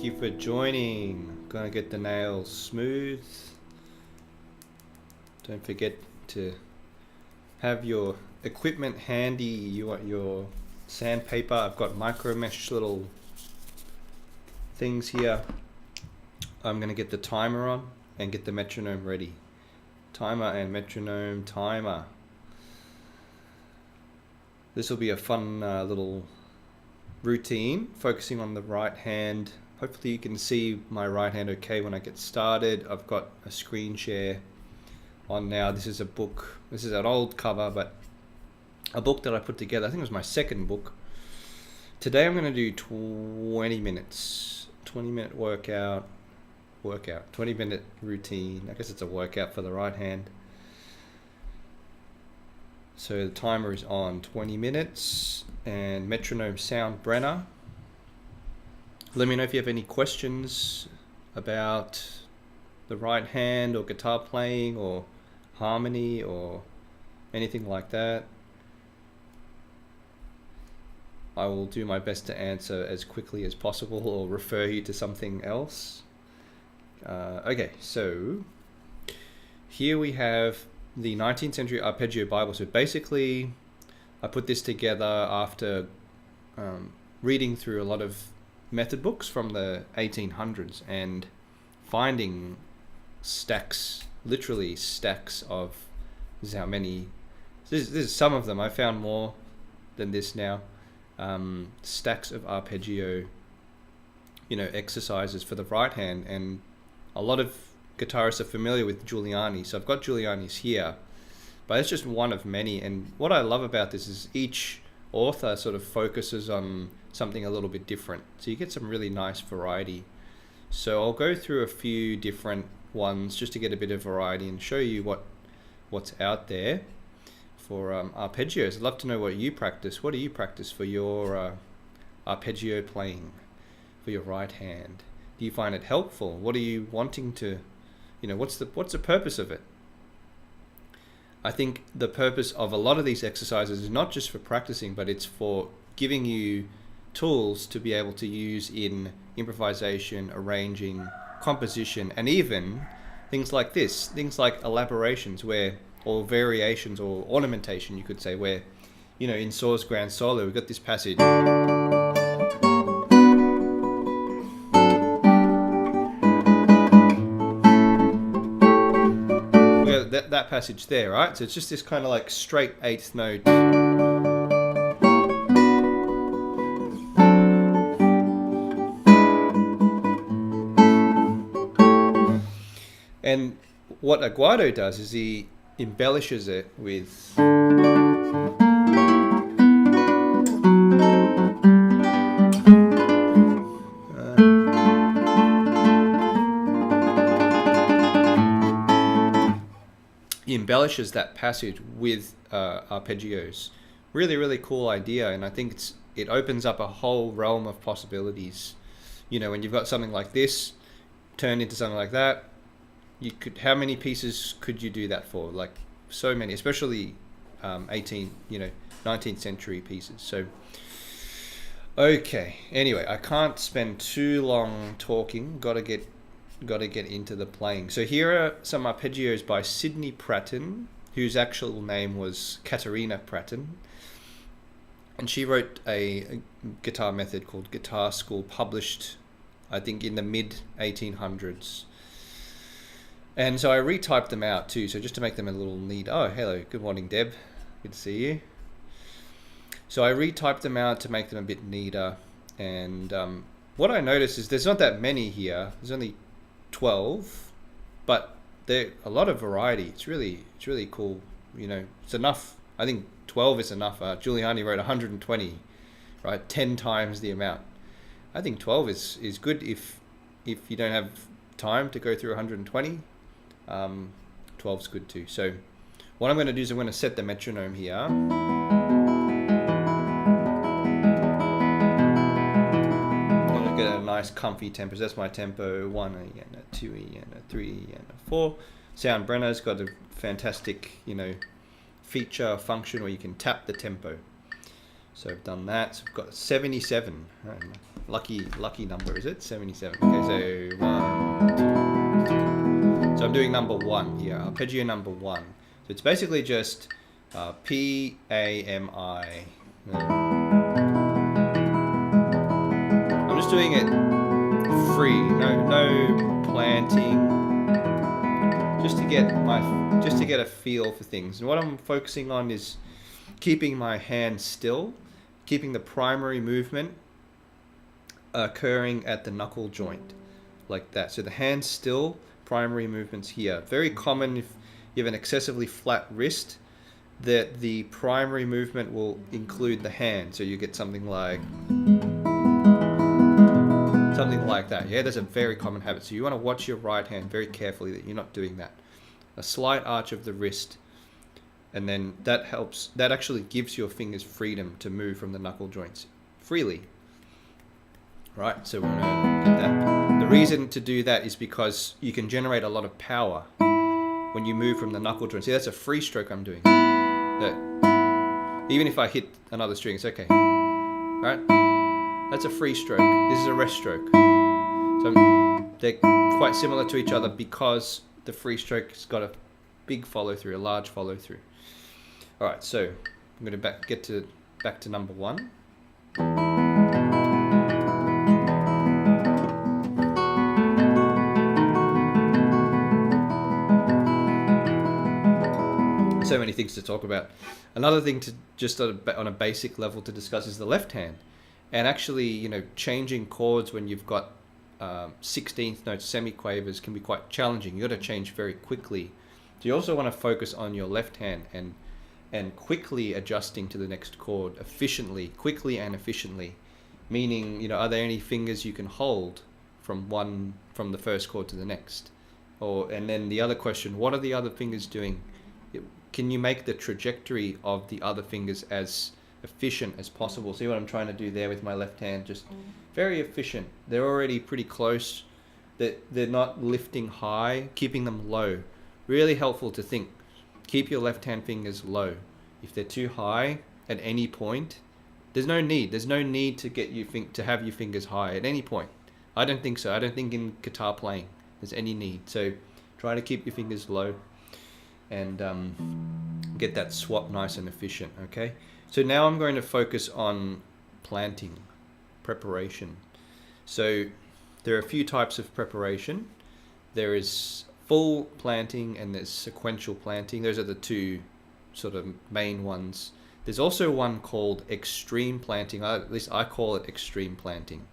you for joining. Gonna get the nails smooth. Don't forget to have your equipment handy. You want your sandpaper. I've got micro mesh little things here. I'm gonna get the timer on and get the metronome ready. Timer and metronome timer. This will be a fun little routine, focusing on the right hand. Hopefully you can see my right hand okay when I get started. I've got a screen share on now. This is a book. This is an old cover, but a book that I put together. I think it was my second book. Today I'm going to do 20 minutes. 20-minute workout. 20-minute routine. I guess it's a workout for the right hand. So the timer is on 20 minutes and metronome sound Brenner. Let me know if you have any questions about the right hand or guitar playing or harmony or anything like that. I will do my best to answer as quickly as possible or refer you to something else. Okay, so here we have the 19th century Arpeggio Bible. So basically, I put this together after reading through a lot of method books from the 1800s and finding stacks, literally stacks of, this is how many, this is some of them. I found more than this now. Stacks of arpeggio, exercises for the right hand, and a lot of guitarists are familiar with Giuliani, so I've got Giuliani's here, but it's just one of many. And what I love about this is each author sort of focuses on something a little bit different, so you get some really nice variety. So I'll go through a few different ones just to get a bit of variety and show you what's out there for arpeggios. I'd love to know what you practice. What do you practice for your arpeggio playing for your right hand? Do you find it helpful? What are you wanting to, what's the purpose of it? I think the purpose of a lot of these exercises is not just for practicing, but it's for giving you tools to be able to use in improvisation, arranging, composition, and even things like this, things like elaborations or variations or ornamentation, you could say, where, in Saw's Grand Solo, we've got this passage. That passage there, right? So it's just this kind of like straight eighth note. And what Aguado does is he embellishes it with embellishes that passage with arpeggios. Really, really cool idea, and I think it opens up a whole realm of possibilities. When you've got something like this turned into something like that, how many pieces could you do that for? Like so many, especially 19th century pieces. So okay, anyway, I can't spend too long talking. Gotta get into the playing. So here are some arpeggios by Sidney Pratton, whose actual name was Katerina Pratton, and she wrote a guitar method called Guitar School, published I think in the mid 1800s. And so I retyped them out too, so just to make them a little neat. Oh, hello, good morning, Deb, good to see you. So I retyped them out to make them a bit neater, and what I noticed is there's not that many here. There's only 12, but there a lot of variety. It's really cool. It's enough. I think 12 is enough. Giuliani wrote 120, right? 10 times the amount. I think 12 is good if you don't have time to go through 120. 12 is good too. So what I'm going to do is I'm going to set the metronome here. Get a nice comfy tempo. So that's my tempo: 1 and a 2 and a 3 and a 4. Sound Brenner's got a fantastic, feature function where you can tap the tempo. So I've done that. So I've got 77. Lucky number, is it? 77. Okay, so 1, 2, 3. So I'm doing number 1 here. Arpeggio number 1. So it's basically just P, A, M, I. I'm just doing it free. No planting. Just to get a feel for things. And what I'm focusing on is keeping my hand still, keeping the primary movement occurring at the knuckle joint, like that. So the hand still, primary movements here. Very common if you have an excessively flat wrist, that the primary movement will include the hand. So you get something like that. Yeah, that's a very common habit. So you want to watch your right hand very carefully that you're not doing that. A slight arch of the wrist, and then that helps. That actually gives your fingers freedom to move from the knuckle joints freely. Right, so we're going to get that. The reason to do that is because you can generate a lot of power when you move from the knuckle joint. See, that's a free stroke I'm doing. Even if I hit another string, it's okay. Right? That's a free stroke. This is a rest stroke. So they're quite similar to each other because the free stroke's got a big follow through, a large follow through. All right, so I'm going to get back to number 1. So many things to talk about. Another thing to just on a basic level to discuss is the left hand, and actually, changing chords when you've got 16th notes, semiquavers can be quite challenging. You got to change very quickly. So you also want to focus on your left hand and quickly adjusting to the next chord quickly and efficiently. Meaning, are there any fingers you can hold from the first chord to the next? And then the other question, what are the other fingers doing? Can you make the trajectory of the other fingers as efficient as possible? See what I'm trying to do there with my left hand? Just very efficient. They're already pretty close. They're not lifting high, keeping them low. Really helpful to think. Keep your left hand fingers low. If they're too high at any point, there's no need. There's no need to to have your fingers high at any point. I don't think so. I don't think in guitar playing there's any need. So try to keep your fingers low and get that swap nice and efficient. Okay. So now I'm going to focus on planting, preparation. So there are a few types of preparation. There is full planting and there's sequential planting. Those are the two sort of main ones. There's also one called extreme planting. At least I call it extreme planting.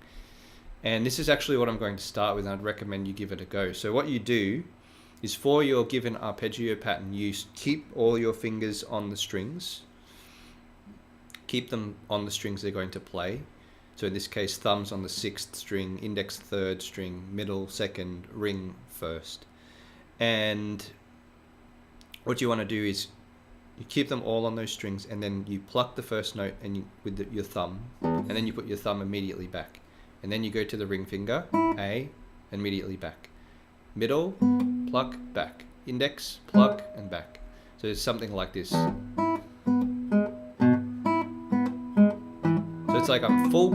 And this is actually what I'm going to start with, and I'd recommend you give it a go. So what you do is, for your given arpeggio pattern, you keep all your fingers on the strings. Keep them on the strings they're going to play. So in this case, thumbs on the 6th string, index 3rd string, middle 2nd, ring 1st. And what you want to do is you keep them all on those strings, and then you pluck the first note with your thumb, and then you put your thumb immediately back. And then you go to the ring finger, A, immediately back. Middle, pluck, back. Index, pluck, and back. So it's something like this. So it's like I'm full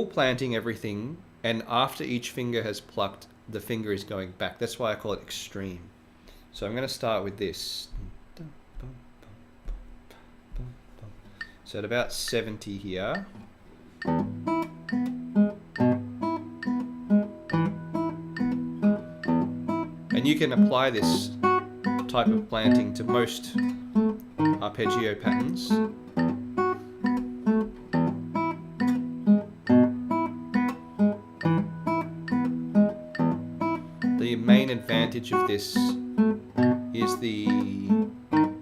planting everything, and after each finger has plucked, the finger is going back. That's why I call it extreme. So I'm going to start with this. So at about 70 here. And you can apply this type of planting to most arpeggio patterns. The main advantage of this is the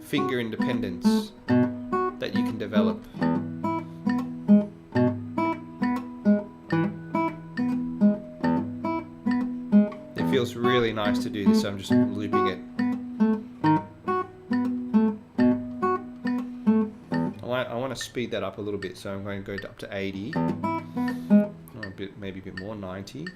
finger independence that you can develop. It feels really nice to do this, so I'm just looping it. I want to speed that up a little bit, so I'm going to go up to 80, or maybe a bit more, 90.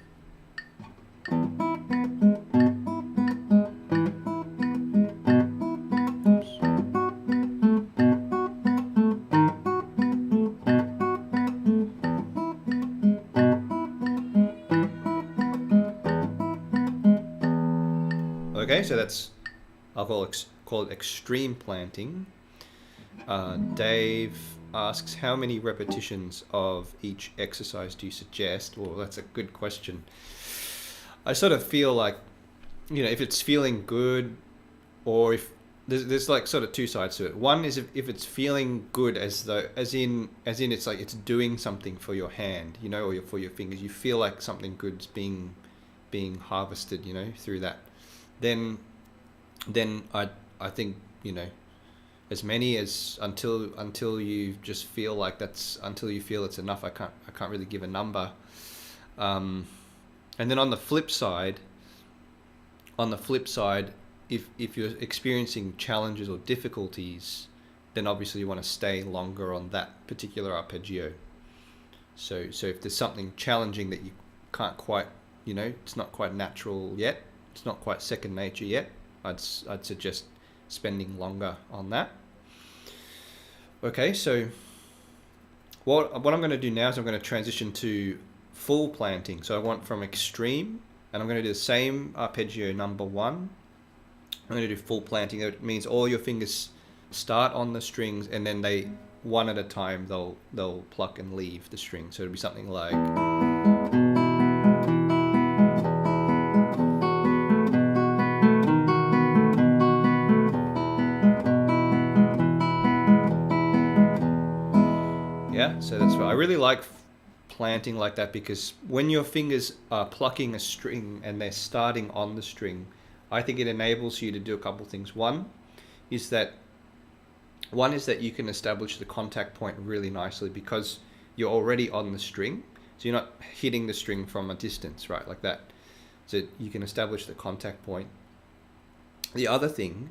Okay, so that's, I'll call it extreme planting. Dave asks, how many repetitions of each exercise do you suggest? Well, that's a good question. I sort of feel like, if it's feeling good, or if there's like sort of two sides to it. One is if it's feeling good, as in it's like it's doing something for your hand, or for your fingers. You feel like something good's being harvested, through that. Then I think, as many as until you just feel like until you feel it's enough. I can't really give a number. And then on the flip side, if you're experiencing challenges or difficulties, then obviously you want to stay longer on that particular arpeggio. So if there's something challenging that you can't quite, it's not quite natural yet, it's not quite second nature yet, I'd suggest spending longer on that. Okay, so what I'm going to do now is I'm going to transition to full planting. So I want from extreme, and I'm going to do the same arpeggio number 1. I'm going to do full planting. That means all your fingers start on the strings, and then they, one at a time, they'll pluck and leave the string. So it'll be something like, yeah. So that's what I really like, planting like that, because when your fingers are plucking a string and they're starting on the string, I think it enables you to do a couple of things. One is that you can establish the contact point really nicely because you're already on the string. So you're not hitting the string from a distance, right? Like that. So you can establish the contact point. The other thing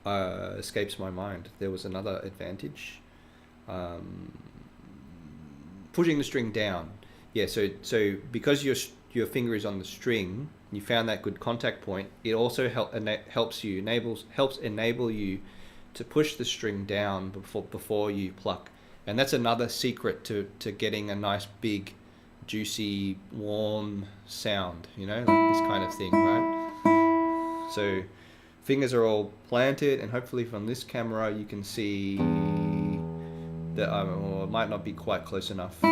escapes my mind. There was another advantage. Pushing the string down. Yeah, so because your finger is on the string, you found that good contact point. It also helps enable you to push the string down before you pluck, and that's another secret to getting a nice big, juicy, warm sound. Like this kind of thing, right? So fingers are all planted, and hopefully from this camera you can see that it might not be quite close enough, but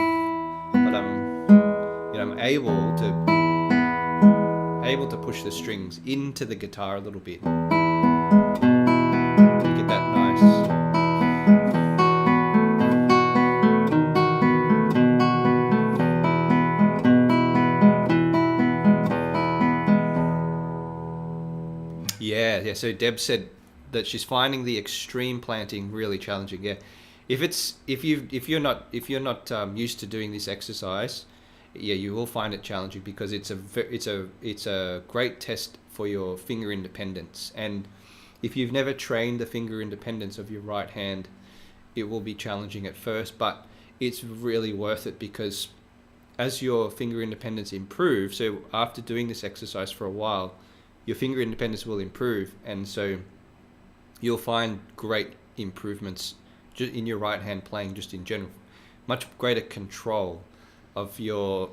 I'm able to push the strings into the guitar a little bit. Get that nice. Yeah. So Deb said that she's finding the extreme planting really challenging. Yeah. If you're not used to doing this exercise, yeah, you will find it challenging because it's a great test for your finger independence. And if you've never trained the finger independence of your right hand, it will be challenging at first, but it's really worth it because as your finger independence improves, so after doing this exercise for a while, your finger independence will improve, and so you'll find great improvements just in your right hand playing, just in general, much greater control of your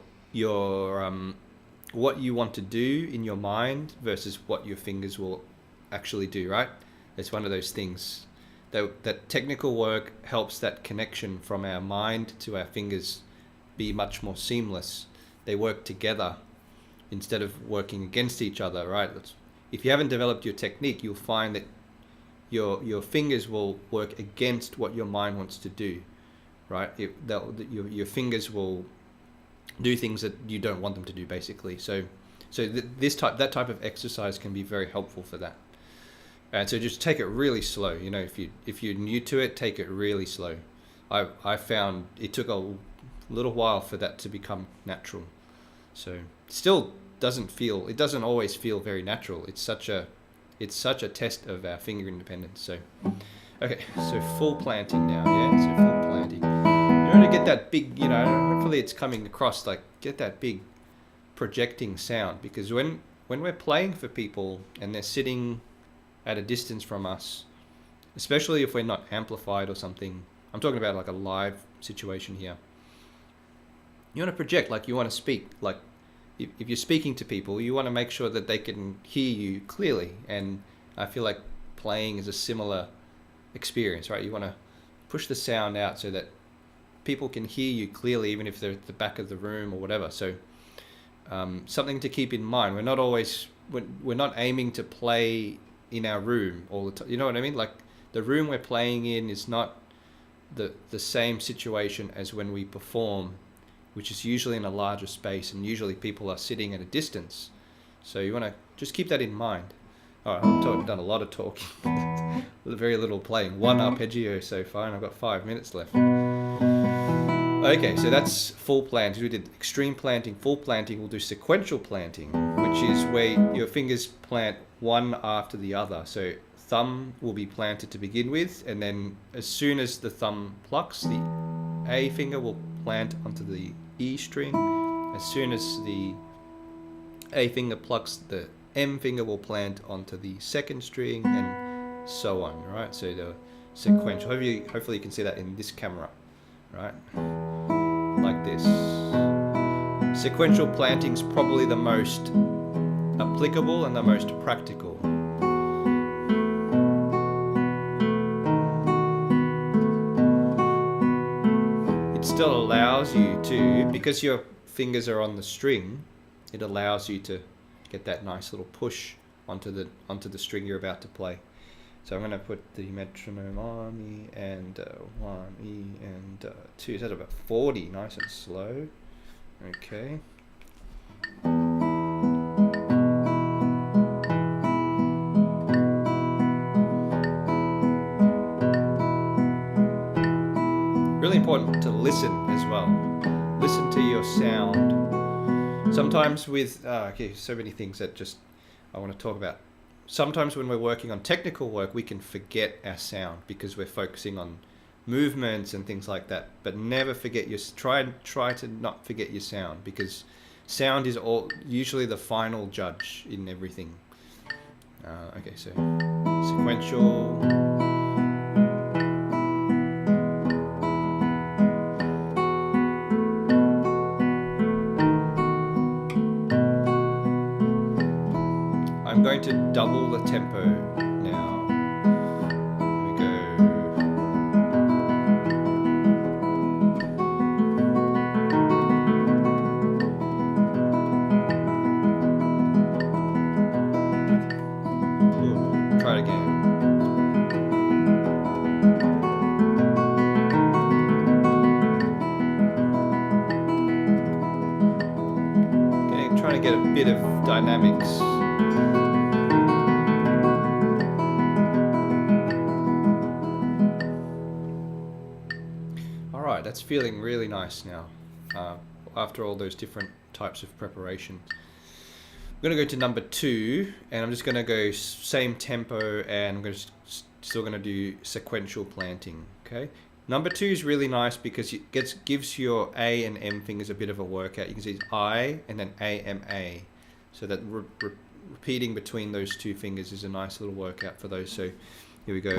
what you want to do in your mind versus what your fingers will actually do, right? It's one of those things that technical work helps that connection from our mind to our fingers be much more seamless. They work together instead of working against each other, right? If you haven't developed your technique, you'll find that your fingers will work against what your mind wants to do, right? Your fingers will do things that you don't want them to do, basically. So that type of exercise can be very helpful for that. And so just take it really slow. If you're new to it, take it really slow. I found it took a little while for that to become natural. So it doesn't always feel very natural. It's such a test of our finger independence. So, okay, so full planting now, yeah? So full planting. You want to get that big, hopefully it's coming across, like get that big projecting sound, because when we're playing for people and they're sitting at a distance from us, especially if we're not amplified or something, I'm talking about like a live situation here, you want to project like you want to speak, like if you're speaking to people, you want to make sure that they can hear you clearly. And I feel like playing is a similar experience, right? You want to push the sound out so that people can hear you clearly, even if they're at the back of the room or whatever. So something to keep in mind. We're not aiming to play in our room all the time. You know what I mean? Like the room we're playing in is not the same situation as when we perform, which is usually in a larger space, and usually people are sitting at a distance. So you want to just keep that in mind. All right, I've done a lot of talking, very little playing. One arpeggio so far, and I've got 5 minutes left. Okay, so that's full planting. We did extreme planting, full planting. We'll do sequential planting, which is where your fingers plant one after the other. So thumb will be planted to begin with, and then as soon as the thumb plucks, the A finger will plant onto the E string. As soon as the A finger plucks, the M finger will plant onto the second string, and so on, right? So the sequential, hopefully you can see that in this camera, right? Like this. Sequential planting's probably the most applicable and the most practical. It still allows you to, because your fingers are on the string, it allows you to get that nice little push onto the string you're about to play. So I'm going to put the metronome on E and 1 E and 2. Is that about 40? Nice and slow. Okay. Really important to listen as well. Listen to your sound. Sometimes with, so many things that just I want to talk about. Sometimes when we're working on technical work, we can forget our sound because we're focusing on movements and things like that. But never forget try to not forget your sound, because sound is usually the final judge in everything. Okay, so sequential. I'm going to double the tempo now. Here we go. Ooh, try it again. Okay, trying to get a bit of dynamics. That's feeling really nice now, after all those different types of preparation. I'm going to go to number 2, and I'm just going to go same tempo, and I'm still going to do sequential planting. Okay, number 2 is really nice because it gives your A and M fingers a bit of a workout. You can see it's I and then A, M, A, so that repeating between those two fingers is a nice little workout for those. So here we go.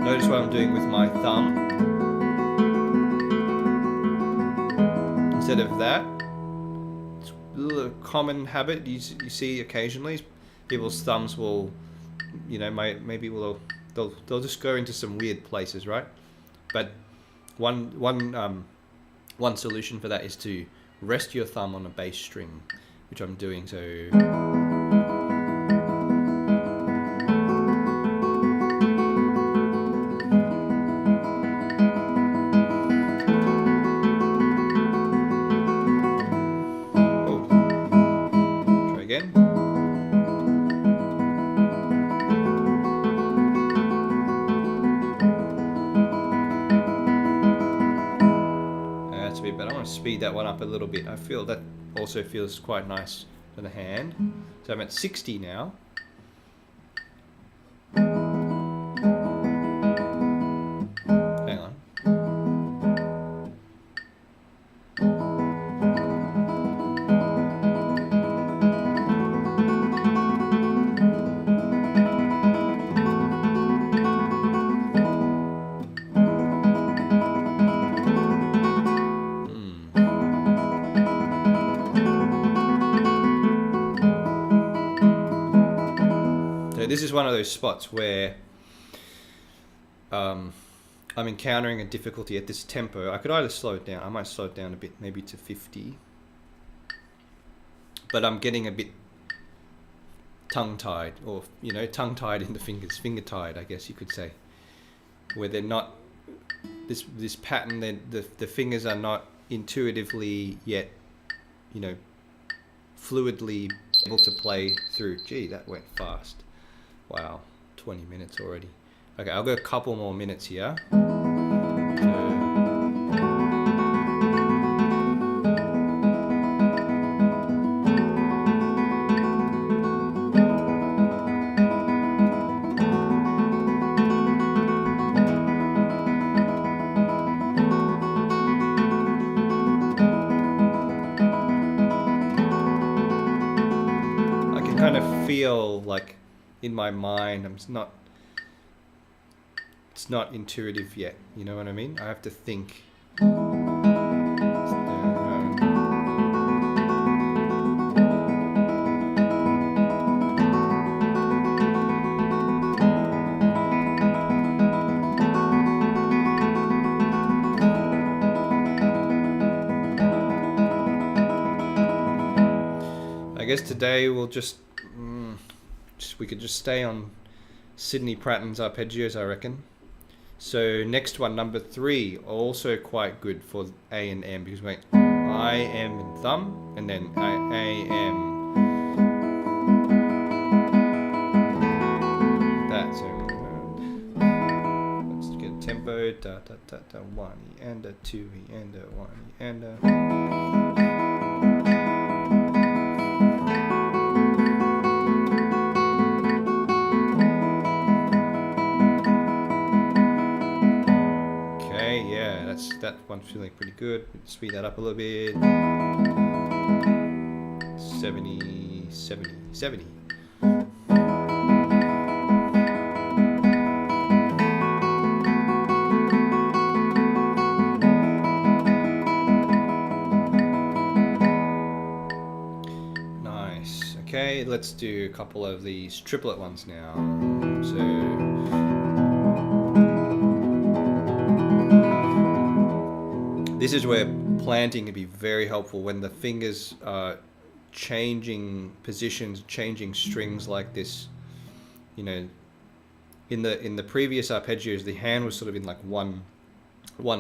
Notice what I'm doing with my thumb. Instead of that, it's a little common habit you see occasionally. People's thumbs will, maybe they'll just go into some weird places, right? But one solution for that is to rest your thumb on a bass string, which I'm doing. So. But I want to speed that one up a little bit. I feel that also feels quite nice for the hand. So I'm at 60 now. Hang on. this is one of those spots where I'm encountering a difficulty at this tempo. I could either slow it down. I might slow it down a bit, maybe to 50. But I'm getting a bit tongue-tied, or, tongue-tied in the fingers, finger-tied, I guess you could say, where they're not, this pattern, the fingers are not intuitively yet, fluidly able to play through. Gee, that went fast. Wow, 20 minutes already. Okay, I'll go a couple more minutes here. Kind of feel like in my mind it's not intuitive yet, you know what I mean? I have to think. I guess today we'll we could just stay on Sidney Pratton's arpeggios, I reckon. So next one, number 3, also quite good for A and M, because we went I, M, and thumb, and then A, M. That. So let's get a tempo. Da da da da. 1 and a 2 and a 1 and a. That one's feeling pretty good. Speed that up a little bit. 70, 70, 70. Nice. Okay, let's do a couple of these triplet ones now. So this is where planting can be very helpful when the fingers are changing positions, changing strings like this. In the previous arpeggios, the hand was sort of in like one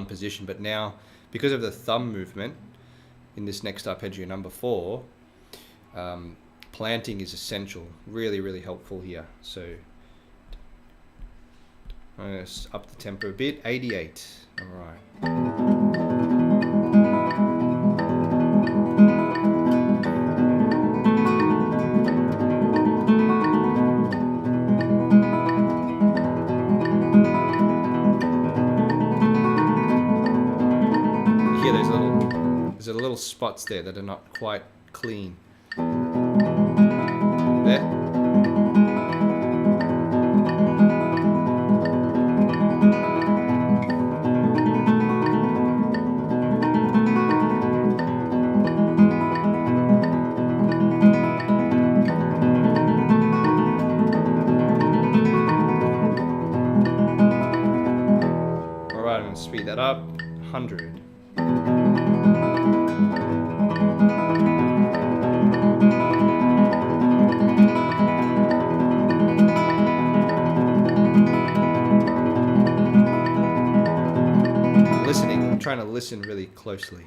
position, but now because of the thumb movement in this next arpeggio, number 4, planting is essential. Really, really helpful here. So I'm going to up the tempo a bit. 88. All right. There's little spots there that are not quite clean. There. All right, I'm going to speed that up. 100. I'm trying to listen really closely.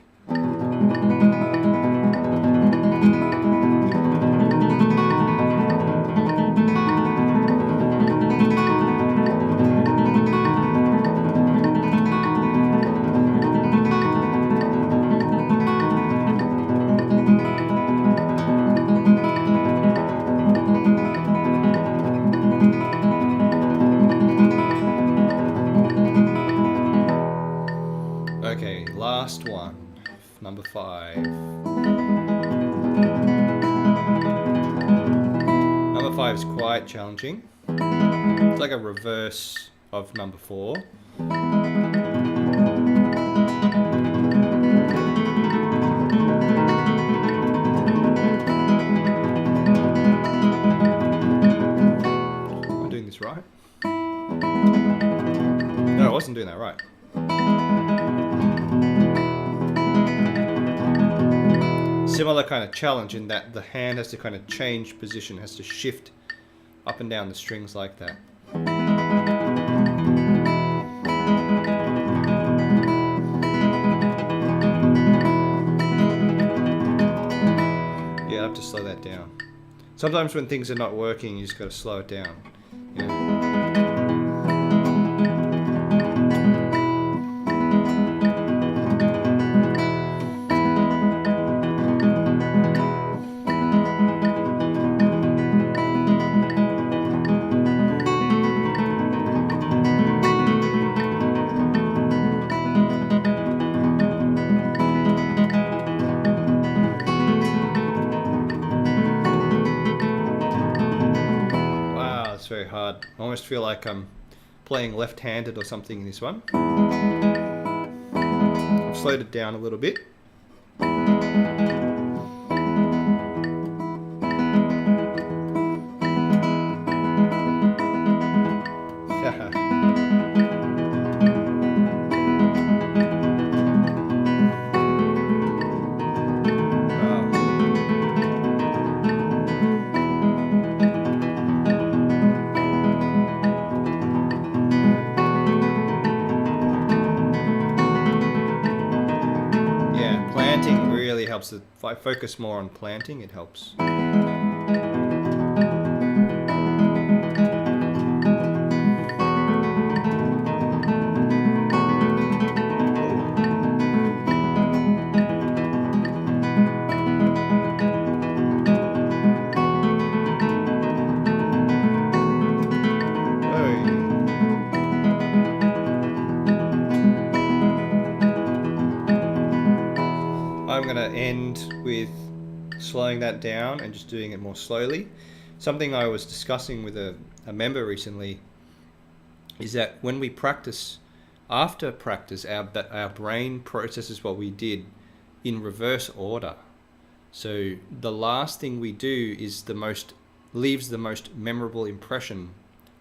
Okay, last one, number 5. Number 5 is quite challenging. It's like a reverse of number 4. this right. No, I wasn't doing that right. Similar kind of challenge in that the hand has to kind of change position, has to shift up and down the strings like that. Yeah, I have to slow that down. Sometimes when things are not working, you just got to slow it down. You know? Very hard. I almost feel like I'm playing left-handed or something in this one. I've slowed it down a little bit. Helps. If I focus more on planting, it helps. I'm going to end with slowing that down and just doing it more slowly. Something I was discussing with a member recently is that when we practice, after practice, our brain processes what we did in reverse order. So the last thing we do is leaves the most memorable impression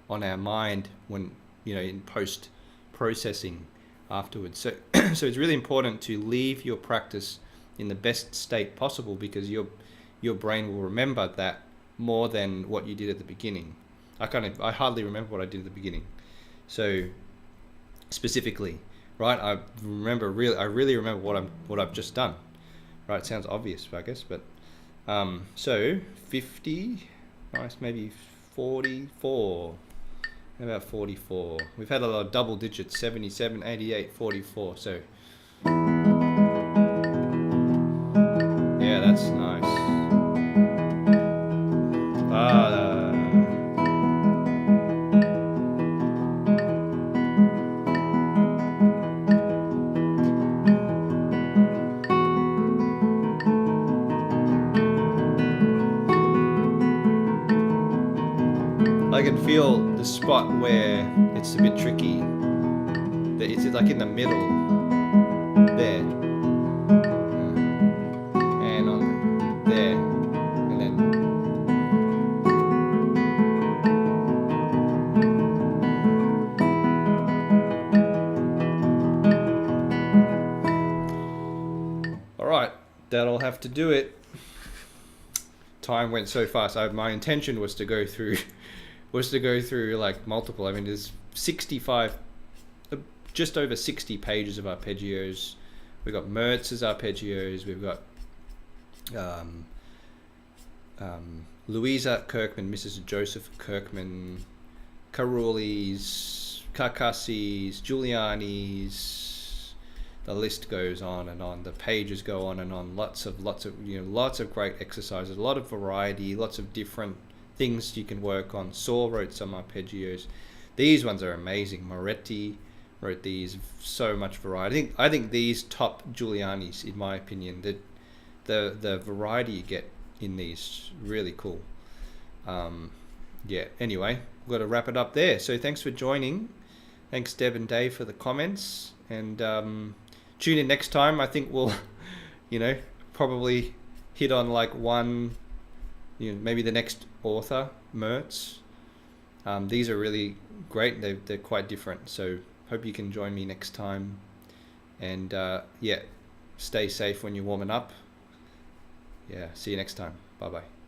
on our mind when, in post processing afterwards. So it's really important to leave your practice in the best state possible, because your brain will remember that more than what you did at the beginning. I hardly remember what I did at the beginning. So specifically, right? I really remember what I've just done. Right? It sounds obvious, I guess, but so 50, nice, maybe 44. About 44. We've had a lot of double digits, 77, 88, 44. So yeah, that's nice. I can feel the spot where it's a bit tricky. It's like in the middle there. And on there. And then alright, that'll have to do it. Time went so fast. My intention was to go through like multiple. I mean, there's 65, just over 60 pages of arpeggios. We've got Mertz's arpeggios. We've got Louisa Kirkman, Mrs. Joseph Kirkman, Caruli's, Carcassi's, Giuliani's. The list goes on and on. The pages go on and on. Lots of lots of great exercises. A lot of variety. Lots of different things you can work on. Saul wrote some arpeggios. These ones are amazing. Moretti wrote these. So much variety. I think these top Giuliani's, in my opinion. The variety you get in these, really cool. Yeah. Anyway, we've got to wrap it up there. So thanks for joining. Thanks Deb and Dave for the comments, and tune in next time. I think we'll, probably hit on like one, maybe the next author, Mertz, These are really great. They're quite different. So hope you can join me next time. And yeah, stay safe when you're warming up. Yeah, see you next time. Bye bye.